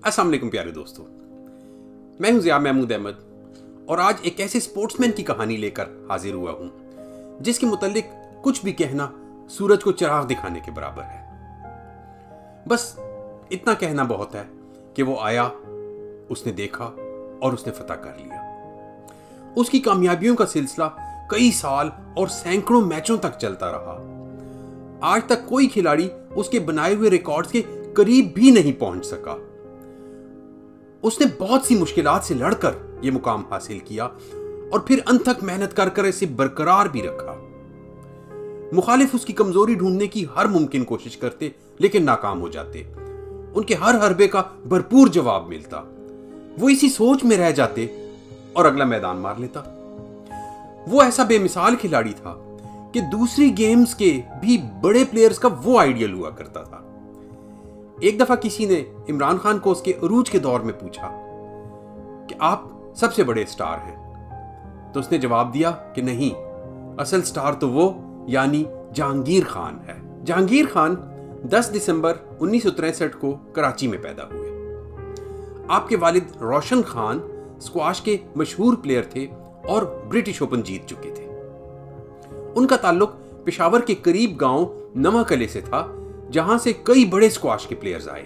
अस्सलाम वालेकुम प्यारे दोस्तों, मैं हूं ज़िया महमूद अहमद और आज एक ऐसे स्पोर्ट्समैन की कहानी लेकर हाजिर हुआ हूं जिसके मुतालिक कुछ भी कहना सूरज को चिराग दिखाने के बराबर है। बस इतना कहना बहुत है कि वो आया, उसने देखा और उसने फतह कर लिया। उसकी कामयाबियों का सिलसिला कई साल और सैकड़ों मैचों तक चलता रहा। आज तक कोई खिलाड़ी उसके बनाए हुए रिकॉर्ड्स के करीब भी नहीं पहुंच सका। उसने बहुत सी मुश्किलात से लड़कर यह मुकाम हासिल किया और फिर अंत तक मेहनत कर कर इसे बरकरार भी रखा। मुखालिफ उसकी कमजोरी ढूंढने की हर मुमकिन कोशिश करते लेकिन नाकाम हो जाते। उनके हर हरबे का भरपूर जवाब मिलता। वो इसी सोच में रह जाते और अगला मैदान मार लेता। वो ऐसा बेमिसाल खिलाड़ी था कि दूसरी गेम्स के भी बड़े प्लेयर्स का वो आइडियल हुआ करता था। एक दफा किसी ने इमरान खान को उसके अरूज के दौर में पूछा कि आप सबसे बड़े स्टार हैं, तो उसने जवाब दिया कि नहीं, असल स्टार तो वो यानी जहांगीर खान है। जहांगीर खान 10 दिसंबर 1963 को कराची में पैदा हुए। आपके वालिद रोशन खान स्क्वाश के मशहूर प्लेयर थे और ब्रिटिश ओपन जीत चुके थे। उनका ताल्लुक पेशावर के करीब गांव नवाकले से था, जहां से कई बड़े स्क्वाश के प्लेयर्स आए।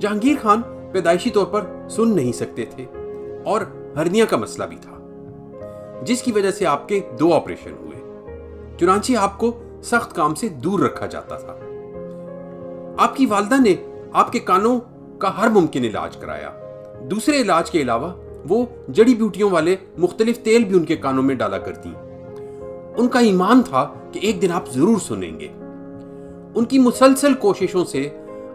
जहांगीर खान पैदाइशी तौर पर सुन नहीं सकते थे और हर्निया का मसला भी था, जिसकी वजह से आपके 2 ऑपरेशन हुए। चुनांचे आपको सख्त काम से दूर रखा जाता था। आपकी वालदा ने आपके कानों का हर मुमकिन इलाज कराया। दूसरे इलाज के अलावा वो जड़ी बूटियों वाले मुख्तलिफ तेल भी उनके कानों में डाला करती। उनका ईमान था कि एक दिन आप जरूर सुनेंगे। उनकी मुसलसल कोशिशों से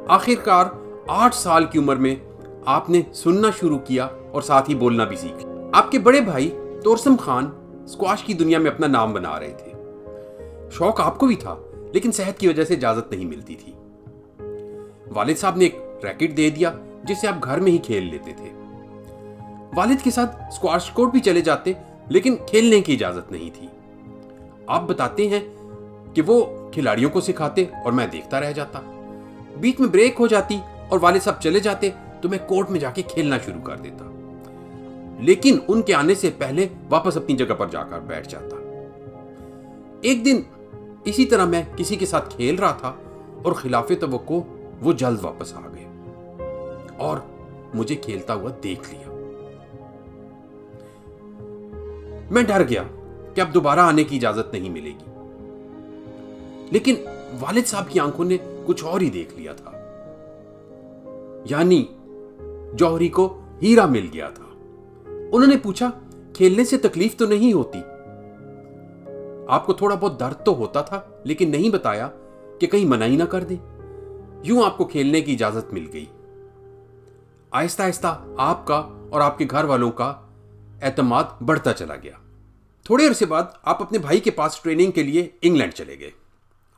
आखिरकार 8 साल की उम्र में आपने सुनना शुरू किया और साथ ही बोलना भी सीख लिया। आपके बड़े भाई तोरसम खान स्क्वाश की दुनिया में अपना नाम बना रहे थे। शौक आपको भी था, लेकिन सेहत की वजह से इजाजत नहीं मिलती थी। वालिद साहब ने एक रैकेट दे दिया जिसे आप घर में ही खेल लेते थे। वालिद के साथ स्क्वाश कोर्ट भी चले जाते, लेकिन खेलने की इजाजत नहीं थी। आप बताते हैं कि वो खिलाड़ियों को सिखाते और मैं देखता रह जाता। बीच में ब्रेक हो जाती और वालिद साहब चले जाते तो मैं कोर्ट में जाके खेलना शुरू कर देता, लेकिन उनके आने से पहले वापस अपनी जगह पर जाकर बैठ जाता। एक दिन इसी तरह मैं किसी के साथ खेल रहा था और खिलाफे तवक्को वो जल्द वापस आ गए और मुझे खेलता हुआ देख लिया। मैं डर गया कि अब दोबारा आने की इजाजत नहीं मिलेगी, लेकिन वालिद साहब की आंखों ने कुछ और ही देख लिया था। यानी जौहरी को हीरा मिल गया था। उन्होंने पूछा, खेलने से तकलीफ तो नहीं होती? आपको थोड़ा बहुत दर्द तो होता था, लेकिन नहीं बताया कि कहीं मनाही ना कर दे। यूं आपको खेलने की इजाजत मिल गई। आहिस्ता आहिस्ता आपका और आपके घर वालों का एतमाद बढ़ता चला गया। थोड़े अरसे बाद आप अपने भाई के पास ट्रेनिंग के लिए इंग्लैंड चले गए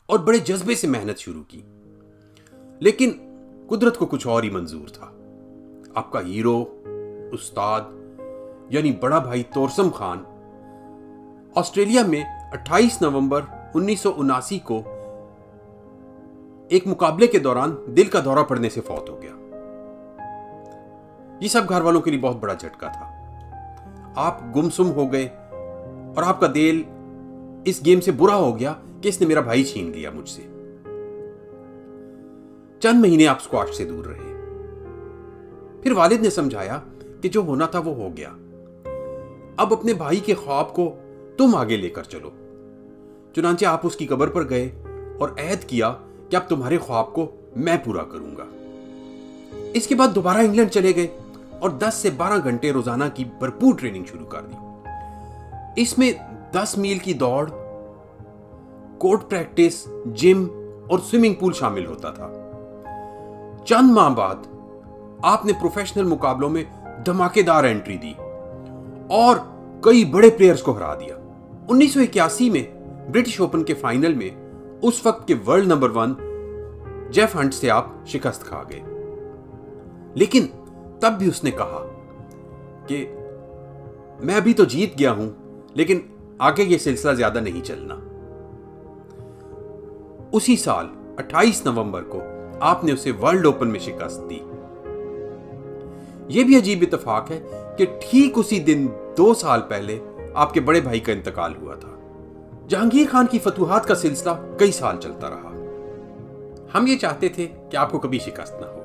और बड़े जज्बे से मेहनत शुरू की, लेकिन कुदरत को कुछ और ही मंजूर था। आपका हीरो, उस्ताद यानी बड़ा भाई तोरसम खान ऑस्ट्रेलिया में 28 नवंबर 1979 को एक मुकाबले के दौरान दिल का दौरा पड़ने से फौत हो गया। ये सब घर वालों के लिए बहुत बड़ा झटका था। आप गुमसुम हो गए और आपका दिल इस गेम से बुरा हो गया कि इसने मेरा भाई छीन लिया मुझसे। चंद महीने आप स्क्वाश से दूर रहे। फिर वालिद ने समझाया कि जो होना था वो हो गया। अब अपने भाई के ख्वाब को तुम आगे लेकर चलो। चुनांचे आप उसकी कब्र पर गए और अहद किया कि अब तुम्हारे ख्वाब को मैं पूरा करूंगा। इसके बाद दोबारा इंग्लैंड चले गए और 10 से 12 घंटे रोजाना की भरपूर ट्रेनिंग शुरू कर दी। इसमें 10 मील की दौड़, कोर्ट प्रैक्टिस, जिम और स्विमिंग पूल शामिल होता था। चंद माह बाद आपने प्रोफेशनल मुकाबलों में धमाकेदार एंट्री दी और कई बड़े प्लेयर्स को हरा दिया। 1981 में ब्रिटिश ओपन के फाइनल में उस वक्त के वर्ल्ड नंबर 1 जेफ हंट से आप शिकस्त खा गए, लेकिन तब भी उसने कहा कि मैं अभी तो जीत गया हूं, लेकिन आगे ये सिलसिला ज्यादा नहीं चलना। उसी साल 28 नवंबर को आपने उसे वर्ल्ड ओपन में शिकस्त दी यह भी अजीब इत्तेफाक है कि ठीक उसी दिन 2 साल पहले आपके बड़े भाई का इंतकाल हुआ था। जहांगीर खान की फतूहात का सिलसिला कई साल चलता रहा। हम ये चाहते थे कि आपको कभी शिकस्त ना हो,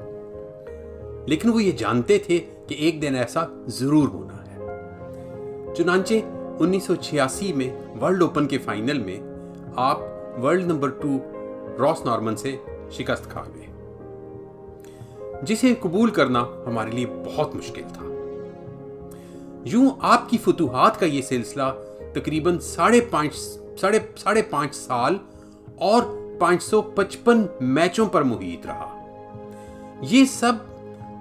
लेकिन वो ये जानते थे कि एक दिन ऐसा जरूर होना है। चुनांचे 1986 में वर्ल्ड ओपन के फाइनल में आप वर्ल्ड नंबर 2 रॉस नॉर्मन से शिकस्त खा गए, जिसे कबूल करना हमारे लिए बहुत मुश्किल था। यूं आपकी फतूहात का यह सिलसिला तकरीबन 5.5 साल और 555 मैचों पर मुहित रहा। ये सब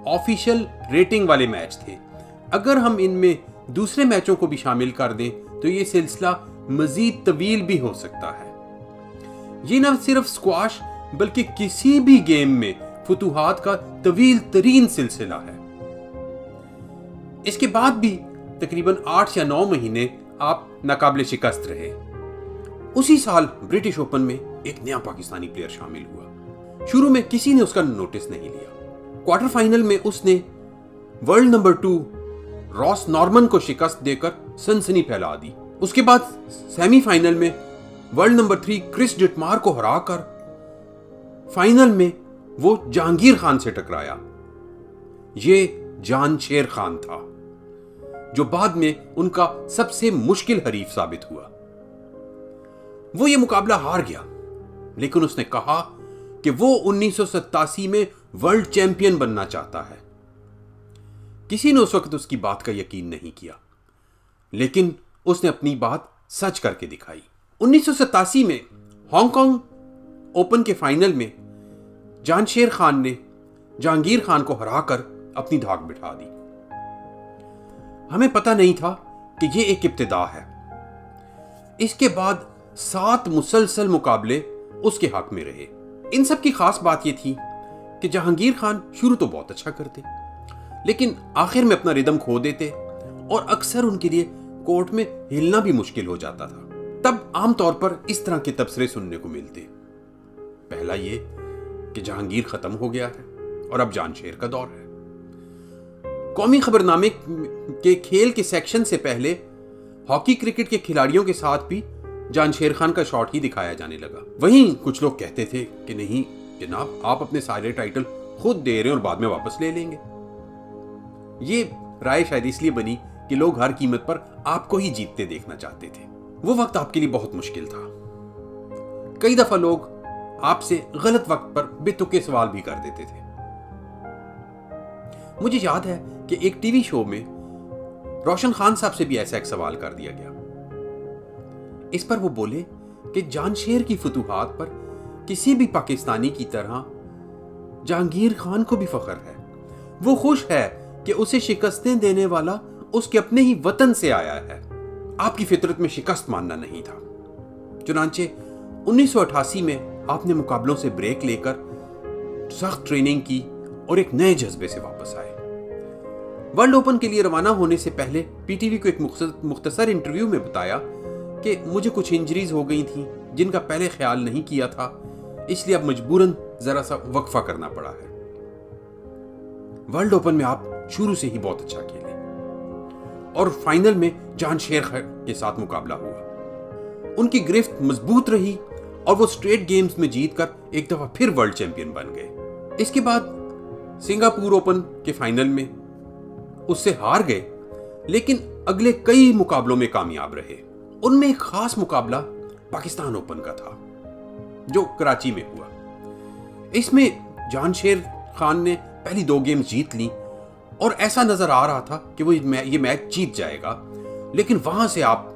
ऑफिशियल रेटिंग वाले मैच थे। अगर हम इनमें दूसरे मैचों को भी शामिल कर दें तो ये सिलसिला मजीद तवील भी हो सकता है। ये न सिर्फ स्क्वाश बल्कि किसी भी गेम में फतूहात का तवील तरीन सिलसिला है। इसके बाद भी तकरीबन 8 या 9 महीने आप नाकाबिले शिकस्त रहे। उसी साल ब्रिटिश ओपन में एक नया पाकिस्तानी प्लेयर शामिल हुआ। शुरू में किसी ने उसका नोटिस नहीं लिया। क्वार्टर फाइनल में उसने वर्ल्ड नंबर 2 रॉस नॉर्मन को शिकस्त देकर सनसनी फैला दी। उसके बाद सेमीफाइनल में वर्ल्ड नंबर 3 क्रिस डिटमार को हराकर फाइनल में वो जहांगीर खान से टकराया। ये जानशेर खान था जो बाद में उनका सबसे मुश्किल हरीफ साबित हुआ। वो ये मुकाबला हार गया, लेकिन उसने कहा कि वो 1987 में वर्ल्ड चैंपियन बनना चाहता है। किसी ने उस वक्त उसकी बात का यकीन नहीं किया, लेकिन उसने अपनी बात सच करके दिखाई। 1987 में हांगकांग ओपन के फाइनल में जानशेर खान ने जहांगीर खान को हराकर अपनी धाक बिठा दी। हमें पता नहीं था कि यह एक इब्तिदा है। इसके बाद 7 मुसलसल मुकाबले उसके हक में रहे। इन सब की खास बात यह थी कि जहांगीर खान शुरू तो बहुत अच्छा करते, लेकिन आखिर में अपना रिदम खो देते और अक्सर उनके लिए कोर्ट में हिलना भी मुश्किल हो जाता था। तब आमतौर पर इस तरह के तबसरे सुनने को मिलते। पहला ये कि जहांगीर खत्म हो गया है और अब जानशेर का दौर है। कौमी खबरनामे के खेल के सेक्शन से पहले हॉकी क्रिकेट के खिलाड़ियों के साथ भी जानशेर खान का शॉट ही दिखाया जाने लगा। वहीं कुछ लोग कहते थे कि नहीं जनाब, आप अपने सारे टाइटल खुद दे रहे हैं और बाद में वापस ले लेंगे। ये राय शायद इसलिए बनी कि लोग हर कीमत पर आपको ही जीतते देखना चाहते थे। वो वक्त आपके लिए बहुत मुश्किल था। कई दफा लोग आपसे गलत वक्त पर बेतुके सवाल भी कर देते थे। मुझे याद है कि एक टीवी शो में रोशन खान साहब से भी ऐसा एक सवाल कर दिया गया। इस पर वो बोले कि जानशेर की फतूहात पर किसी भी पाकिस्तानी की तरह जहांगीर खान को भी फख्र है। वो खुश है कि उसे शिकस्तें देने वाला उसके अपने ही वतन से आया है। आपकी फितरत में शिकस्त मानना नहीं था। चुनांचे 1988 में आपने मुकाबलों से ब्रेक लेकर सख्त ट्रेनिंग की और एक नए जज्बे से वापस आए। वर्ल्ड ओपन के लिए रवाना होने से पहले पीटीवी को एक मुख्तसर इंटरव्यू में बताया कि मुझे कुछ इंजरीज हो गई थी जिनका पहले ख्याल नहीं किया था, इसलिए अब मजबूरन जरा सा वक्फा करना पड़ा है। वर्ल्ड ओपन में आप शुरू से ही बहुत अच्छा खेले और फाइनल में जानशेर के साथ मुकाबला हुआ। उनकी गिरफ्त मजबूत रही और वो स्ट्रेट गेम्स में जीतकर एक दफा फिर वर्ल्ड चैंपियन बन गए। इसके बाद सिंगापुर ओपन के फाइनल में उससे हार गए, लेकिन अगले कई मुकाबलों में कामयाब रहे। उनमें एक खास मुकाबला पाकिस्तान ओपन का था जो कराची में हुआ। इसमें जानशेर खान ने पहली 2 गेम्स जीत ली और ऐसा नजर आ रहा था कि वो ये मैच जीत जाएगा, लेकिन वहां से आप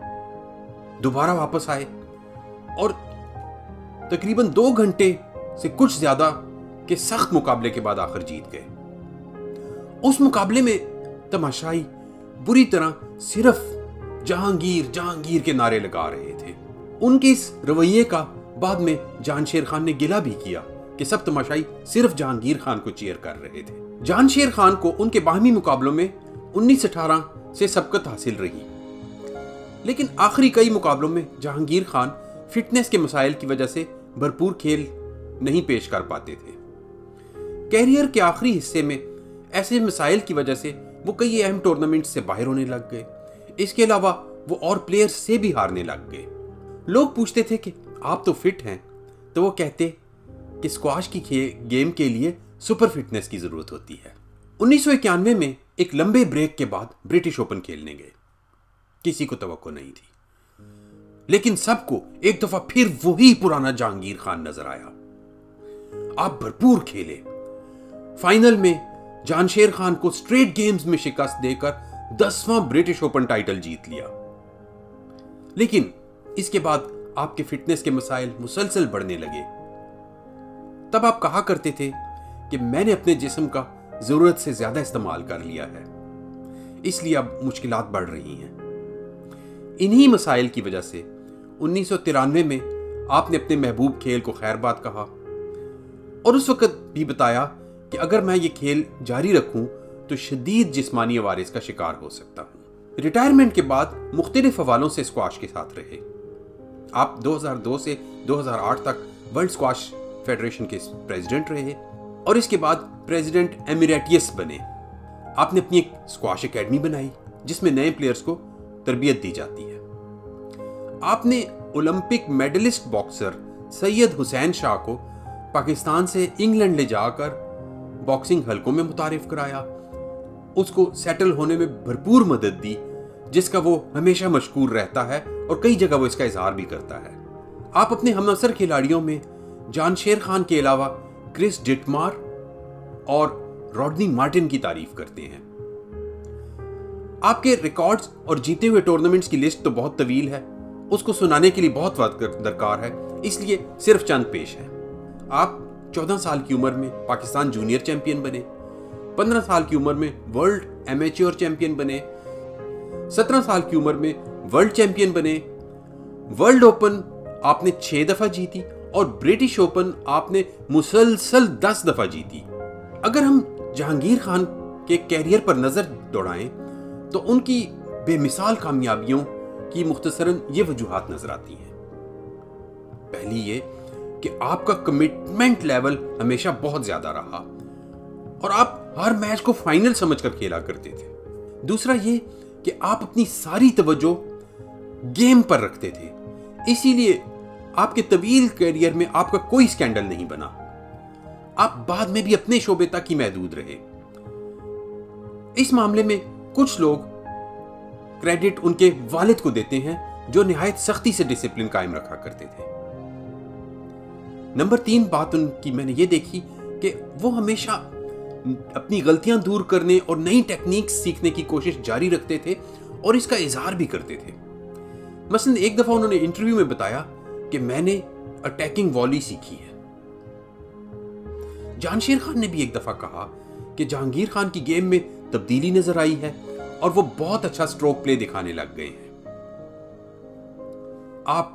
दोबारा वापस आए और तकरीबन 2 घंटे से कुछ ज्यादा के सख्त मुकाबले के बाद आखिर जीत गए। उस मुकाबले में तमाशाई बुरी तरह सिर्फ जहांगीर जहांगीर के नारे लगा रहे थे। उनके इस रवैये का बाद में जानशेर खान ने गिला भी किया कि सब तमाशाई सिर्फ जहांगीर खान को चीयर कर रहे थे। जानशेर खान को उनके बाहमी मुकाबलों में 19-18 से सबकत हासिल रही, लेकिन आखिरी कई मुकाबलों में जहांगीर खान फिटनेस के मसाइल की वजह से भरपूर खेल नहीं पेश कर पाते थे। कैरियर के आखिरी हिस्से में ऐसे मसाइल की वजह से वो कई अहम टूर्नामेंट से बाहर होने लग गए। इसके अलावा वो और प्लेयर्स से भी हारने लग गए। लोग पूछते थे कि आप तो फिट हैं, तो वो कहते कि स्क्वाश की गेम के लिए सुपर फिटनेस की जरूरत होती है। 1991 में एक लंबे ब्रेक के बाद ब्रिटिश ओपन खेलने गए। किसी को तवक्को नहीं थी, लेकिन सबको एक दफा फिर वही पुराना जहांगीर खान नजर आया। आप भरपूर खेले। फाइनल में जानशेर खान को स्ट्रेट गेम्स में शिकस्त देकर 10वां ब्रिटिश ओपन टाइटल जीत लिया। लेकिन इसके बाद आपके फिटनेस के मसाइल मुसलसल बढ़ने लगे। तब आप कहा करते थे कि मैंने अपने जिस्म का जरूरत से ज्यादा इस्तेमाल कर लिया है, इसलिए अब मुश्किलात बढ़ रही हैं। इन्हीं मसाइल की वजह से 1993 में आपने अपने महबूब खेल को खैरबाद कहा और उस वक्त भी बताया कि अगर मैं ये खेल जारी रखूं तो शदीद जिस्मानी अवारिस का शिकार हो सकता हूं। रिटायरमेंट के बाद मुख्तलिफ हवालों से स्क्वाश के साथ रहे। आप 2002 से 2008 तक वर्ल्ड स्क्वाश फेडरेशन के प्रेसिडेंट रहे और इसके बाद प्रेसिडेंट एमिरेटियस बने। आपने अपनी एक स्क्वाश एकेडमी बनाई जिसमें नए प्लेयर्स को तरबियत दी जाती है। आपने Olympic medallist boxer Syed Hussain Shah को पाकिस्तान से इंग्लैंड ले जाकर बॉक्सिंग हलकों में मुतारिफ कराया, उसको सेटल होने में भरपूर मदद दी, जिसका वो हमेशा मशकूर रहता है और कई जगह वो इसका इजहार भी करता है। आप अपने हमअसर खिलाड़ियों में जानशेर खान के अलावा क्रिस डिटमार और रॉडनी मार्टिन की तारीफ करते हैं। आपके रिकॉर्ड्स और जीते हुए टूर्नामेंट्स की लिस्ट तो बहुत तवील है, उसको सुनाने के लिए बहुत वक्त दरकार है, इसलिए सिर्फ चंद पेश है। आप 14 साल की उम्र में पाकिस्तान जूनियर चैंपियन बने, 15 साल की उम्र में वर्ल्ड एमेच्योर चैंपियन बने, 17 साल की उम्र में वर्ल्ड चैंपियन बने, वर्ल्ड ओपन आपने 6 दफा जीती और ब्रिटिश ओपन आपने मुसलसल 10 दफा जीती। अगर हम जहांगीर खान के कैरियर पर नजर दौड़ाएं तो उनकी बेमिसाल कामयाबियों की मुख्तसरन ये वजूहात नजर आती हैं। पहली ये कि आपका कमिटमेंट लेवल हमेशा बहुत ज्यादा रहा और आप हर मैच को फाइनल समझकर खेला करते थे। दूसरा ये कि आप अपनी सारी तवज्जो गेम पर रखते थे, इसीलिए आपके तवील करियर में आपका कोई स्कैंडल नहीं बना। आप बाद में भी अपने शोबे तक ही महदूद रहे। इस मामले में कुछ लोग क्रेडिट उनके वालिद को देते हैं जो निहायत सख्ती से डिसिप्लिन कायम रखा करते थे। नंबर 3 बात उनकी मैंने ये देखी कि वो हमेशा अपनी गलतियां दूर करने और नई टेक्निक्स सीखने की कोशिश जारी रखते थे और इसका इजहार भी करते थे। मसलन एक दफा उन्होंने इंटरव्यू में बताया कि मैंने अटैकिंग वॉली सीखी है। जानशेर खान ने भी एक दफा कहा कि जहांगीर खान की गेम में तब्दीली नजर आई है और वो बहुत अच्छा स्ट्रोक प्ले दिखाने लग गए हैं। आप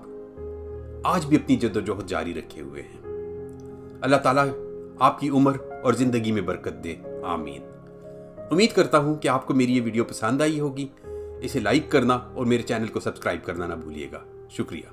आज भी अपनी जद्दोजहद जारी रखे हुए हैं। अल्लाह ताला आपकी उम्र और जिंदगी में बरकत दे, आमीन। उम्मीद करता हूं कि आपको मेरी ये वीडियो पसंद आई होगी। इसे लाइक करना और मेरे चैनल को सब्सक्राइब करना ना भूलिएगा। शुक्रिया।